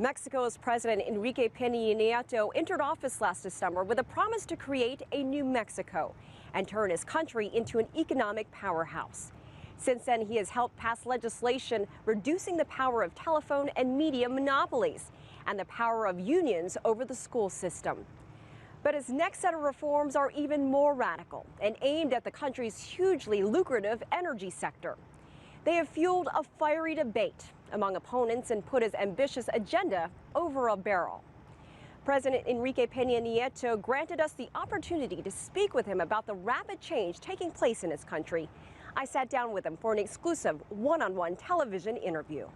Mexico's President Enrique Peña Nieto entered office last December with a promise to create a new Mexico and turn his country into an economic powerhouse. Since then, he has helped pass legislation reducing the power of telephone and media monopolies and the power of unions over the school system. But his next set of reforms are even more radical and aimed at the country's hugely lucrative energy sector. They have fueled a fiery debate among opponents and put his ambitious agenda over a barrel. President Enrique Peña Nieto granted us the opportunity to speak with him about the rapid change taking place in his country. I sat down with him for an exclusive one-on-one television interview.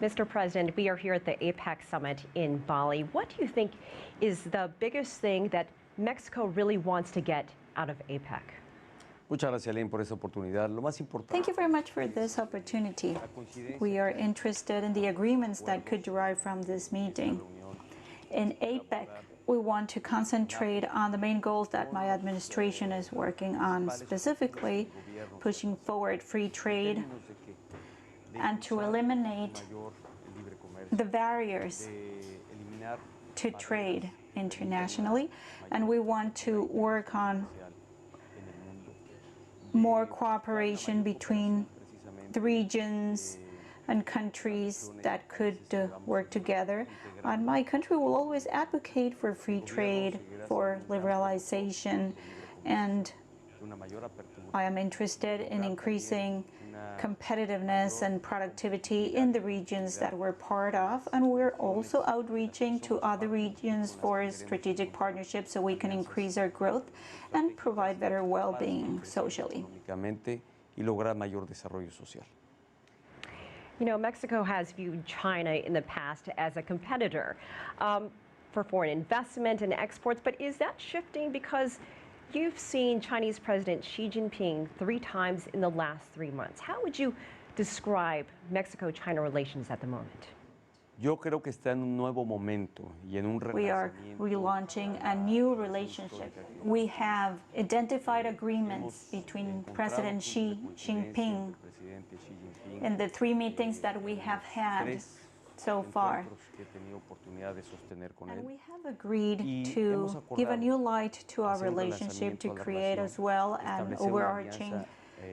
Mr. President, we are here at the APEC Summit in Bali. What do you think is the biggest thing that Mexico really wants to get out of APEC? Muchas gracias, Elaine, por esa oportunidad. Lo más importante. Thank you very much for this opportunity. We are interested in the agreements that could derive from this meeting. In APEC, we want to concentrate on the main goals that my administration is working on, specifically pushing forward free trade and to eliminate the barriers to trade internationally. And we want to work on more cooperation between the regions and countries that could work together. And my country will always advocate for free trade, for liberalization, and I am interested in increasing competitiveness and productivity in the regions that we're part of, and we're also outreaching to other regions for strategic partnerships so we can increase our growth and provide better well-being socially. You know, Mexico has viewed China in the past as a competitor for foreign investment and exports, but is that shifting because you've seen Chinese President Xi Jinping 3 times in the last 3 months? How would you describe Mexico-China relations at the moment? Yo creo que está en un nuevo momento y en un We are relaunching a new relationship. We have identified agreements between President Xi Jinping in the 3 meetings that we have had so far. And we have agreed to give a new light to our relationship, to create as well an overarching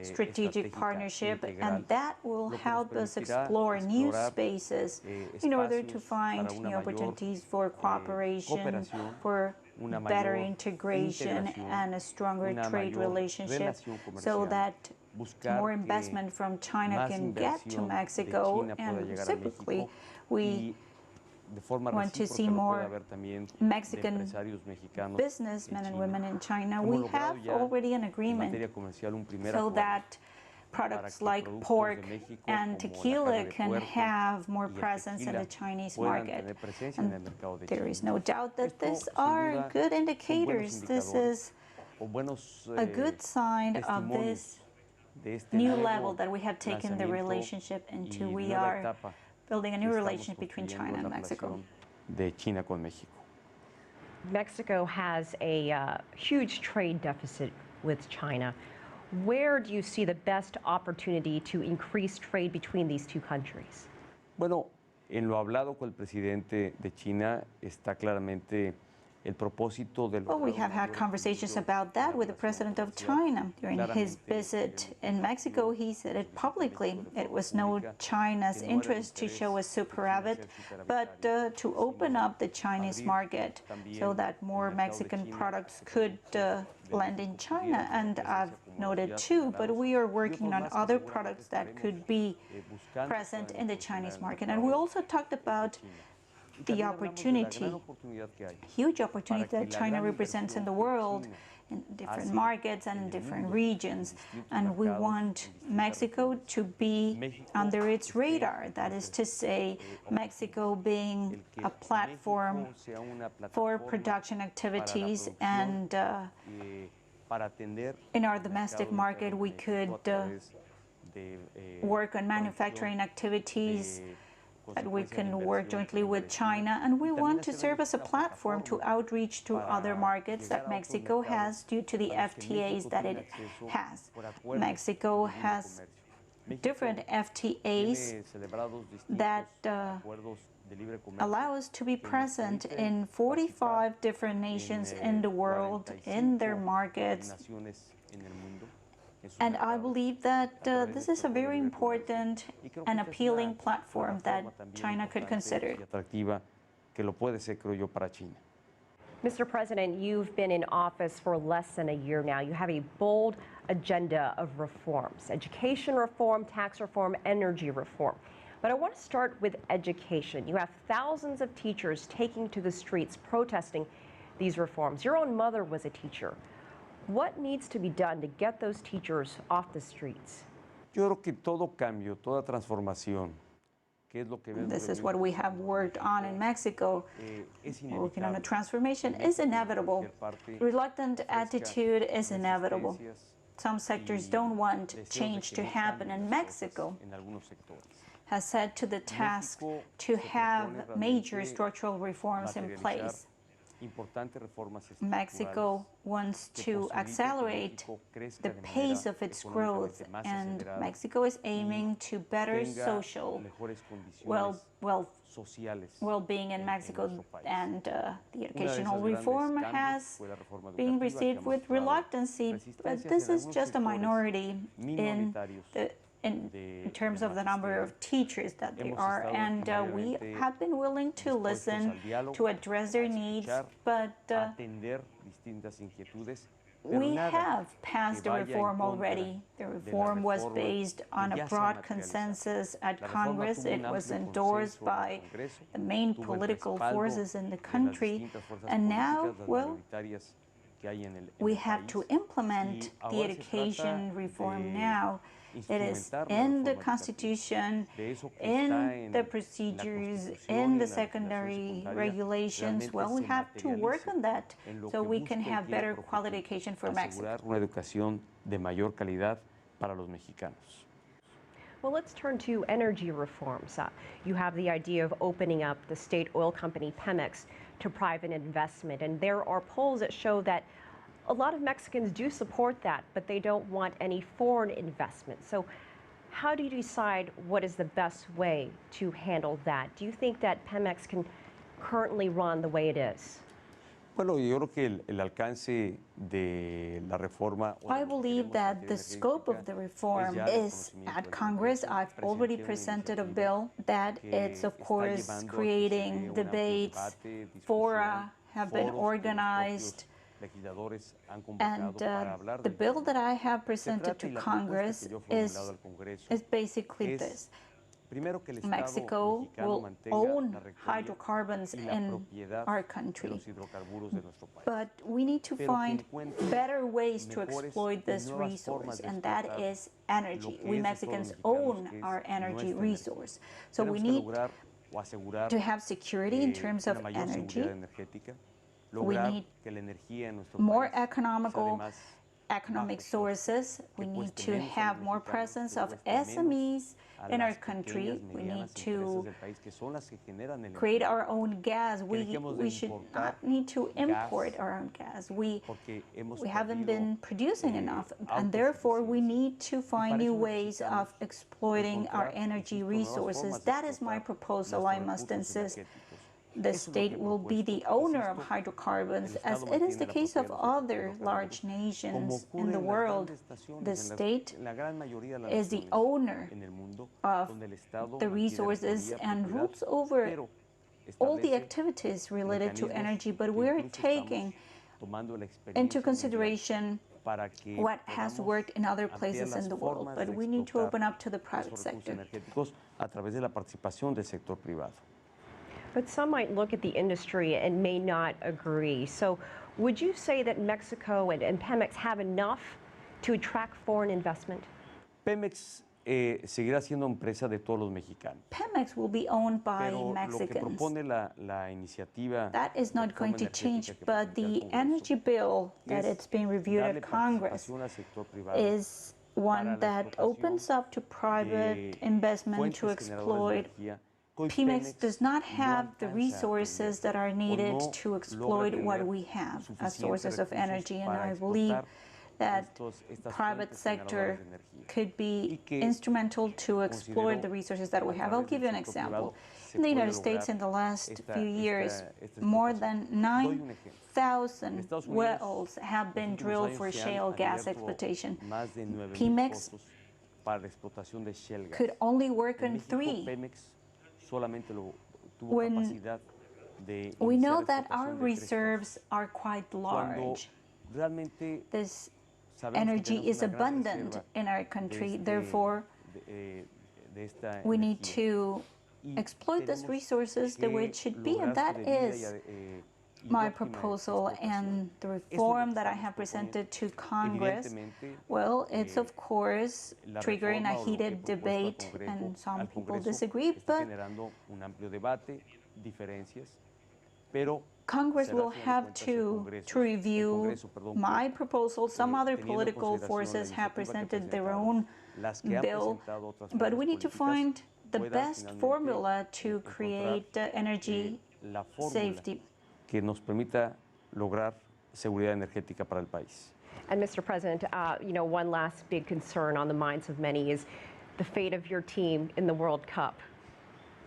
strategic partnership, and that will help us explore new spaces in order to find new opportunities for cooperation, for better integration and a stronger trade relationship, so that more investment from China can get to Mexico, and reciprocally we want to see more Mexican businessmen and women in China. We have already an agreement so that products like pork and tequila can have more presence in the Chinese market. And there is no doubt that these are good indicators. This is a good sign of this new level that we have taken the relationship into. We are building a new relationship between China and Mexico. Mexico has a huge trade deficit with China. Where do you see the best opportunity to increase trade between these 2 countries? Bueno, en lo hablado con el presidente de China está claramente el propósito del. Well, we have had conversations about that with the president of China. During his visit in Mexico, he said it publicly. It was no China's interest to show a superávit, but to open up the Chinese market so that more Mexican products could land in China. And I've noted too, but we are working on other products that could be present in the Chinese market. And we also talked about the opportunity, huge opportunity that China represents in the world, in different markets and in different regions. And we want Mexico to be under its radar. That is to say, Mexico being a platform for production activities, and in our domestic market we could work on manufacturing activities, that we can work jointly with China, and we want to serve as a platform to outreach to other markets that Mexico has due to the FTAs that it has. Mexico has different FTAs that allow us to be present in 45 different nations in the world, in their markets. And I believe that this is a very important and appealing platform that China could consider. Mr. President, you've been in office for less than a year now. You have a bold agenda of reforms: education reform, tax reform, energy reform. But I want to start with education. You have thousands of teachers taking to the streets protesting these reforms. Your own mother was a teacher. What needs to be done to get those teachers off the streets? Yo creo que todo cambio, toda transformación, this is what we have worked on in Mexico. Working on a transformation is inevitable. Reluctant attitude is inevitable. Some sectors don't want change to happen, and Mexico has set to the task to have major structural reforms in place. Mexico wants to accelerate the pace of its growth, and Mexico is aiming to better social well-being in Mexico, and the educational reform has been received with reluctancy, but this is just a minority in terms of the number of teachers that there are, and we have been willing to listen, to address their needs, but we have passed the reform already. The reform was based on a broad consensus at Congress. It was endorsed by the main political forces in the country, and now, well, we have to implement the education reform now. It is in the Constitution, in the procedures, in the secondary regulations. Well, we have to work on that so we can have better quality education for Mexico. Una educación de mayor calidad para los mexicanos. Well, let's turn to energy reforms. You have the idea of opening up the state oil company Pemex to private investment, and there are polls that show that a lot of Mexicans do support that, but they don't want any foreign investment. So how do you decide what is the best way to handle that? Do you think that Pemex can currently run the way it is? Bueno, yo creo que el alcance de la reforma. I believe that the scope of the reform is at Congress. I've already presented a bill that it's, of course, creating debates. Fora have been organized. And the bill that I have presented to Congress is basically this. Mexico will own hydrocarbons in our country, but we need to find better ways to exploit this resource, and that is energy. We Mexicans own our energy resource, so we need to have security in terms of energy. We need more economic sources. We need to have more presence of SMEs in our country. We need to create our own gas. We should not need to import our own gas. We haven't been producing enough, and therefore we need to find new ways of exploiting our energy resources. That is my proposal, I must insist. The state will be the owner of hydrocarbons, as it is the case of other large nations in the world. The state is the owner of the resources and rules over all the activities related to energy, but we're taking into consideration what has worked in other places in the world, but we need to open up to the private sector. But some might look at the industry and may not agree. So would you say that Mexico and Pemex have enough to attract foreign investment? Pemex seguirá siendo empresa de todos los mexicanos. Pemex will be owned by Mexicans. That is not going to change, but the energy bill that it's being reviewed at Congress is one that opens up to private investment to exploit. Pemex does not have the resources that are needed to exploit what we have as sources of energy, and I believe that private sector could be instrumental to explore the resources that we have. I'll give you an example. In the United States, in the last few years, more than 9,000 wells have been drilled for shale gas exploitation. Pemex could only work on 3. When we know that our reserves are quite large, this energy is abundant in our country. Therefore, we need to exploit these resources the way it should be, and that is my proposal. And the reform that I have presented to Congress, well, it's of course triggering a heated debate, and some people disagree, but Congress will have to review my proposal. Some other political forces have presented their own bill, but we need to find the best formula to create energy safety. Que nos permita lograr seguridad energética para el país. And Mr. President, one last big concern on the minds of many is the fate of your team in the World Cup.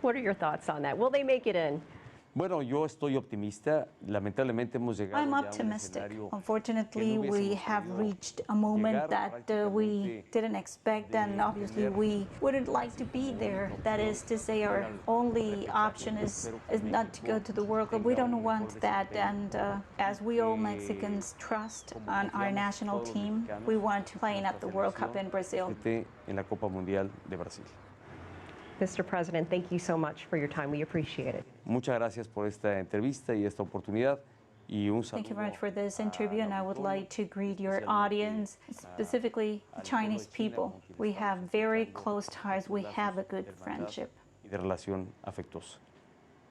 What are your thoughts on that? Will they make it in? Bueno, yo estoy optimista. Lamentablemente hemos llegado I'm optimistic. Unfortunately, we have reached a moment that we didn't expect, and obviously we wouldn't like to be there. That is to say, our only option is not to go to the World Cup. We don't want that, and as we all Mexicans trust on our national team, we want to play at the World Cup in Brazil. En la Copa Mundial de Brasil. Mr. President, thank you so much for your time. We appreciate it. Muchas gracias por esta entrevista y esta oportunidad. Y un saludo. Thank you very much for this interview, and I would like to greet your audience, specifically Chinese people. We have very close ties. We have a good friendship. Y de relación afectuosa.